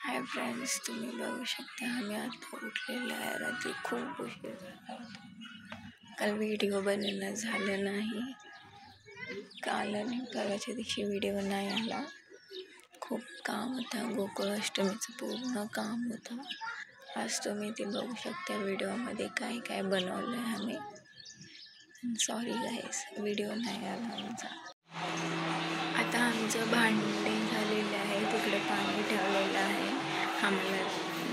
Hi friends, तुम्ही बघू शकता आम्ही आता उठलेलो आहे. रात्री खूप उशीर झाला होता. काल व्हिडिओ बनवणं झालं नाही. काल आणि परवाच्या दिवशी व्हिडिओ नाही आला. खूप काम होतं. गोकुळ अष्टमीचं पूर्ण काम होतं. आज तुम्ही ते बघू शकता व्हिडिओमध्ये काय काय बनवलं आहे आम्ही. सॉरी गाईस, व्हिडिओ नाही आला आमचा. आता आमचं भांडे झालेलं आहे. तिकडे पाणी ठेवलेलं आहे. आम्हाला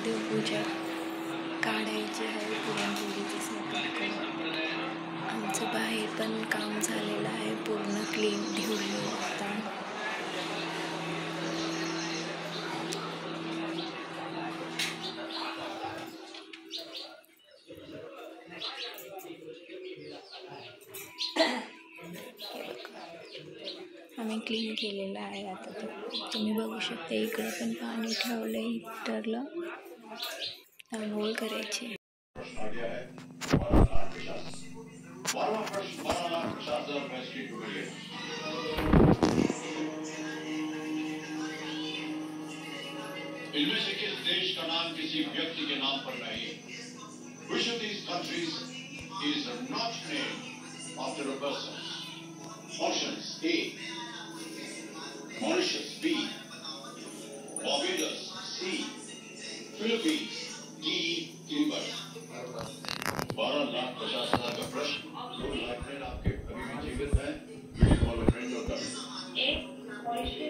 देवपूजा काढायची आहे. पुरणपोळीची स्वयंपाक करून आमचं बाहेर पण काम झालेलं आहे. पूर्ण क्लीन ठेवलं होता. आम्ही क्लीन केलेलं आहे. आता तुम्ही बघू शकता इकडे पण पाणी ठेवलं आहे. हिटरला आंघोळ करायची. इनमें से किस देश का नाम किसी व्यक्ति के नाम पर नहीं? Which of these countries is not named after a person? Options: A. Mauritius, B. Barbados, C. Philippines, D. Cuba. 12,50,000 का प्रश्न. 2 लाख फ्रेंड आपके अभी भी जीवित हैं. वीडियो कॉल फ्रेंड होता है. नहीं, आपसे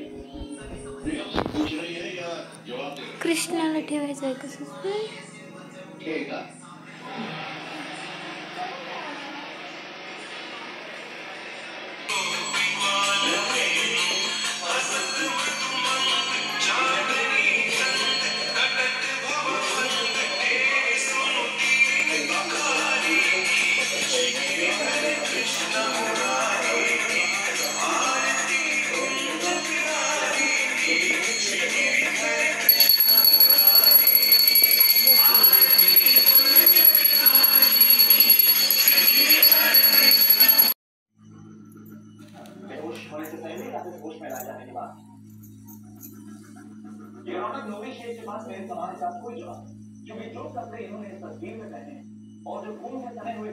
पूछ रही है या जवाब दे रही है? कृष्णाला ठेवायचं आहे कसं ठीक है. होने से पहले या फिर होश में आ जाने के बाद ये रौनक नोबेल शेख के पास मेरे सवाल का कोई जवाब, क्योंकि जो कपड़े इन्होंने इस तस्वीर में पहने और जो खून से तने हुए